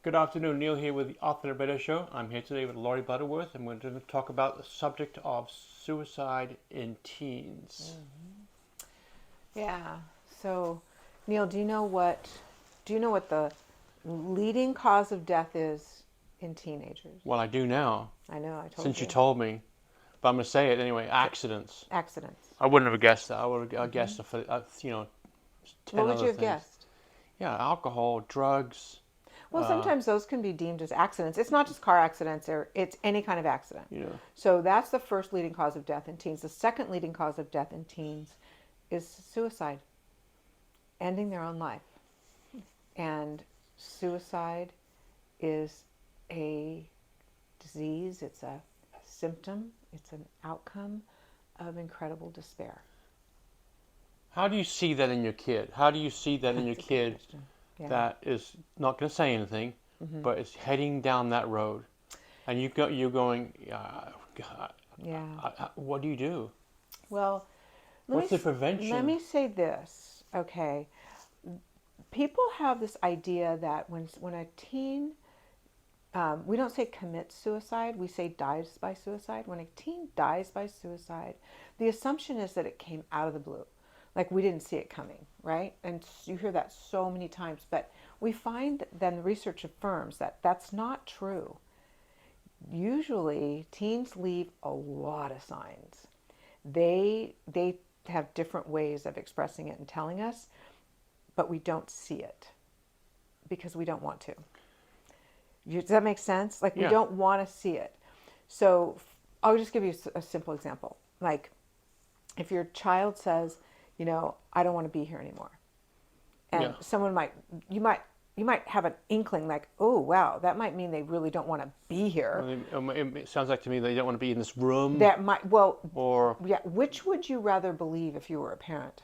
Good afternoon, Neil here with the Author Better Show. I'm here today with Laurie Butterworth, and we're going to talk about the subject of suicide in teens. Yeah. So, Neil, do you know what the leading cause of death is in teenagers? Well, I do now, I know, I told since you you. told me, but I'm going to say it anyway. Accidents. Accidents. I wouldn't have guessed that. I would have guessed, What 10 would you other have things. guessed? Yeah, alcohol, drugs. Well, sometimes those can be deemed as accidents. It's not just car accidents, or it's any kind of accident. You know, So that's the first leading cause of death in teens. The second leading cause of death in teens is suicide, ending their own life. And suicide is a disease, it's a symptom, it's an outcome of incredible despair. how do you see that in your kid? How do you see that in your That's a good kid question. Yeah. that is not going to say anything, but is heading down that road? And you're going, God, Yeah. what do you do? Well, let me What's the let prevention? me say this. Okay. People have this idea that when a teen, we don't say commits suicide, we say dies by suicide. When a teen dies by suicide, the assumption is that it came out of the blue. Like we didn't see it coming, right? And you hear that so many times. But we find then the research affirms that that's not true. Usually, teens leave a lot of signs. They have different ways of expressing it and telling us, but we don't see it because we don't want to. Does that make sense? Like we Yeah. don't want to see it. So I'll just give you a simple example. Like if your child says, I don't want to be here anymore, and Yeah. you might have an inkling like, oh wow, that might mean they really don't want to be here. It sounds like to me they don't want to be in this room, That might, well, or yeah. Which would you rather believe if you were a parent?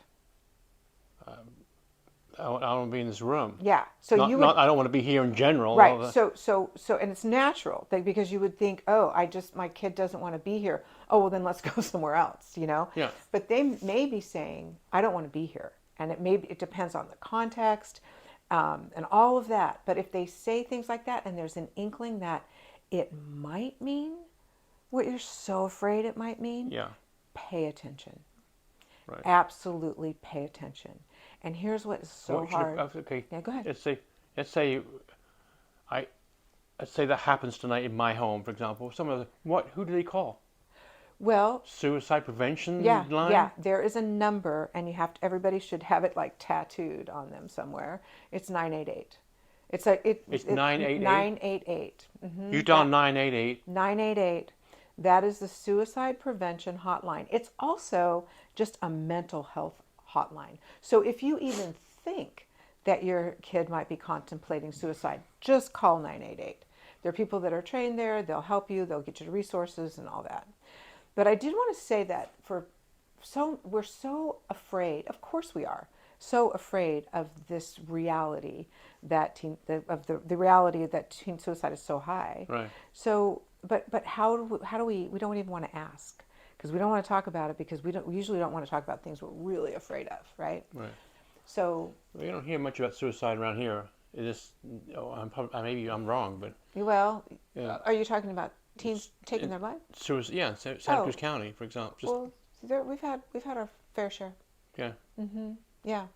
I don't want to be in this room. Yeah. So Not you would. not I don't want to be here in general. Right. So, and it's natural because you would think, oh, my kid doesn't want to be here. Oh, well, then let's go somewhere else. Yeah. But they may be saying, I don't want to be here, and it depends on the context, and all of that. But if they say things like that, and there's an inkling that it might mean what you're so afraid it might mean, Yeah. pay attention. Right. Absolutely pay attention. And here's what is so What should hard. okay. Yeah, go ahead. Let's say I let's say that happens tonight in my home, for example. Who do they call? Well, Suicide prevention yeah. line? There is a number, and everybody should have it like tattooed on them somewhere. It's 988. It's 988. 988. You dial 988. 988. That is the suicide prevention hotline. It's also just a mental health hotline. So if you even think that your kid might be contemplating suicide, just call 988. There are people that are trained there. They'll help you. They'll get you the resources and all that. But I did want to say that we're so afraid. Of course we are so afraid of this reality the reality that teen suicide is so high. Right. So, but how do we don't even want to ask because we don't want to talk about it because we usually don't want to talk about things we're really afraid of, right? Right. So, We don't hear much about suicide around here. It just, maybe I'm wrong, but well, yeah. are you talking about teens taking their life? Suicide, yeah, Santa Oh, Cruz County, for example. well, we've had our fair share. Yeah. Yeah.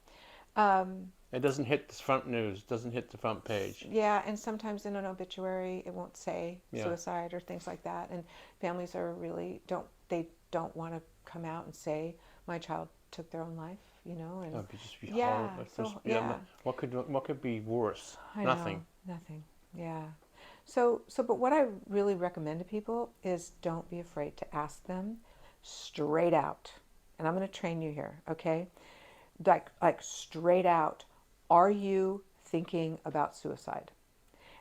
Um, It doesn't hit the front news. It doesn't hit the front page. Yeah, and sometimes in an obituary it won't say Yeah. suicide or things like that, and families are really don't want to come out and say my child took their own life, and That would just be yeah, horrible. yeah, What could be worse? I Nothing. know, nothing, yeah. But what I really recommend to people is don't be afraid to ask them straight out, and I'm going to train you here, okay? Like straight out. Are you thinking about suicide?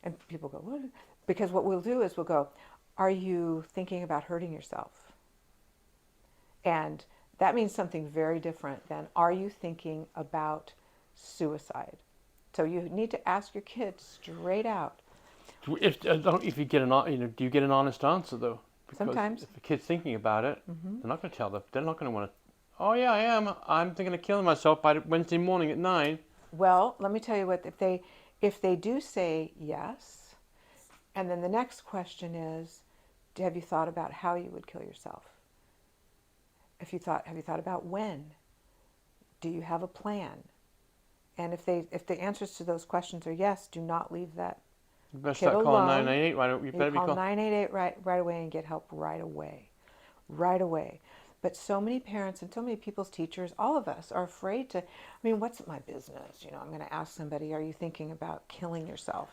And people go, what? Because what we'll do is we'll go, are you thinking about hurting yourself? And that means something very different than are you thinking about suicide? So you need to ask your kids straight out. If you get do you get an honest answer though? Because Sometimes. if the kid's thinking about it, they're not going to tell them. They're not going to want to. Oh yeah, I am. I'm thinking of killing myself by Wednesday morning at 9. Well, let me tell you what, If they do say yes, and then the next question is, have you thought about how you would kill yourself? Have you thought about when? Do you have a plan? And if the answers to those questions are yes, do not leave that You better kid start calling alone. 988. Why don't you You better be call calling? 988 right away and get help right away. Right away. But so many parents and so many people's teachers, all of us, are afraid to, I mean, what's my business? You know, I'm going to ask somebody, are you thinking about killing yourself?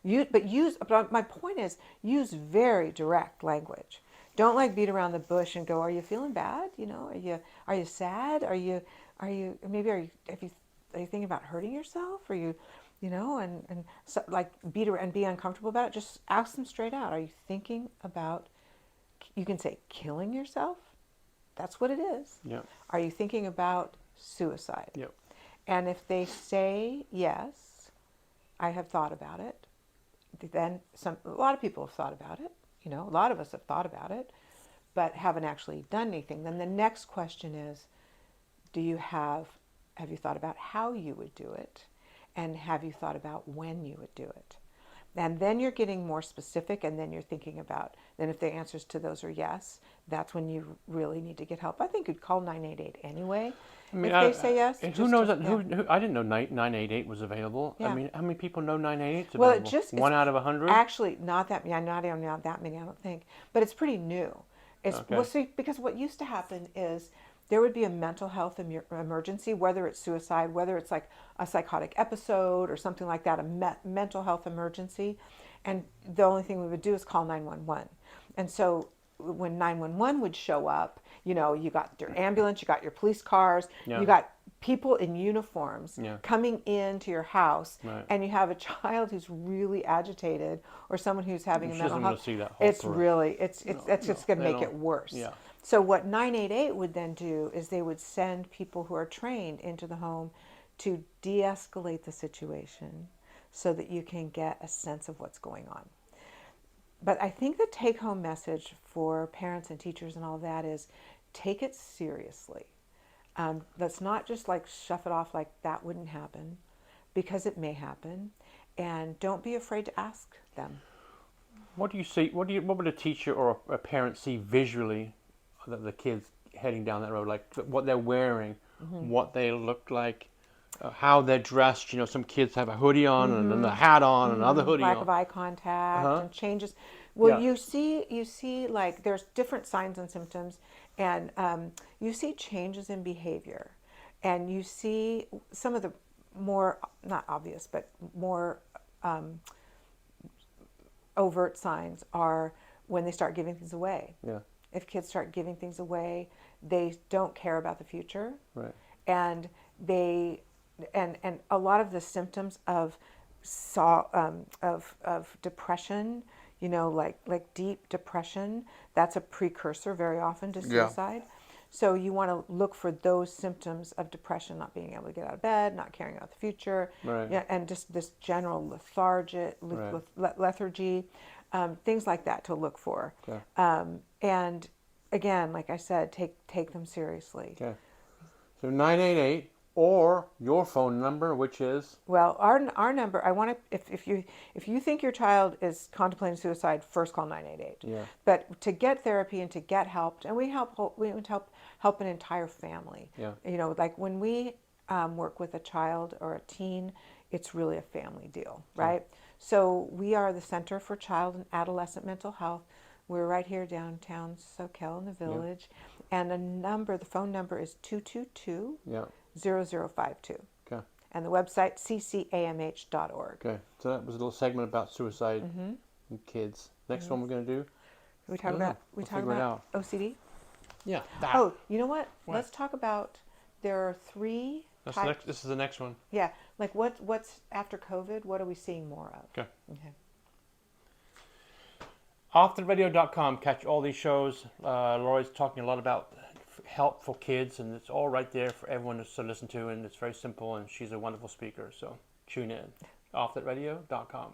But my point is, use very direct language. Don't like beat around the bush and go, are you feeling bad? You know, are you sad? Are you thinking about hurting yourself? Are you, you know, and so, like and be uncomfortable about it? Just ask them straight out. Are you thinking about, you can say killing yourself? That's what it is. Yeah. Are you thinking about suicide? Yep. And if they say yes, I have thought about it, then a lot of people have thought about it. You know, a lot of us have thought about it, but haven't actually done anything. Then the next question is, have you thought about how you would do it? And have you thought about when you would do it? And then you're getting more specific, and then you're thinking about, then if the answers to those are yes, that's when you really need to get help. I think you'd call 988 anyway. I mean, If they say yes, and who just knows to, that? yeah. Who I didn't know 988 was available. I Yeah. mean, how many people know 988 is Well, available? it's One out of 100. actually not that many. Not that many, I don't think. But it's pretty new. Okay. Well, see, because what used to happen is there would be a mental health emergency, whether it's suicide, whether it's like a psychotic episode or something like that, a mental health emergency, and the only thing we would do is call 911. And so when 911 would show up, you know, you got your ambulance, you got your police cars, Yeah. you got people in uniforms Yeah. coming into your house, Right. and you have a child who's really agitated or someone who's having a She mental doesn't want health. to see that whole It's story. really it's No, that's just going to they make don't. it worse. Yeah. So what 988 would then do is they would send people who are trained into the home to de-escalate the situation so that you can get a sense of what's going on. But I think the take-home message for parents and teachers and all that is take it seriously. Let's not just like shove it off like that wouldn't happen, because it may happen, and don't be afraid to ask them. What do you see? What would a teacher or a parent see visually that the kids heading down that road? Like what they're wearing, what they look like, how they're dressed. You know, some kids have a hoodie on and then the hat on and another hoodie Lack on. of eye contact and changes. Well, Yeah. you see like there's different signs and symptoms, and you see changes in behavior, and you see some of the more not obvious but more overt signs are when they start giving things away. Yeah. If kids start giving things away, they don't care about the future, Right. and they and a lot of the symptoms of depression, you know, like deep depression, that's a precursor very often to Yeah. suicide. So you want to look for those symptoms of depression, not being able to get out of bed, not caring about the future, Right. yeah, and just this general lethargy, things like that to look for. Okay. And again, like I said, take them seriously. Okay. So 988 or your phone number, which is Well, our number, I want to, if you think your child is contemplating suicide, first call 988. Yeah. But to get therapy and to get help, and we would help an entire family. Yeah. You know, like when we work with a child or a teen, it's really a family deal, right? So we are the Center for Child and Adolescent Mental Health. We're right here downtown Soquel in the Village, and the phone number is 222 yeah. 0052. Okay. And the website, ccamh.org. Okay. So that was a little segment about suicide and kids. Next one we're going to do. We talk I don't about know. We'll talk figure it about OCD. Yeah. That. Oh, you know what? What? Let's talk about, there are three That's the types. next, this is the next one. Yeah, like what's after COVID? What are we seeing more of? Okay. Okay. OffTheRadio.com. Catch all these shows. Lori's talking a lot about help for kids, and it's all right there for everyone to listen to, and it's very simple, and she's a wonderful speaker, so tune in. OffTheRadio.com.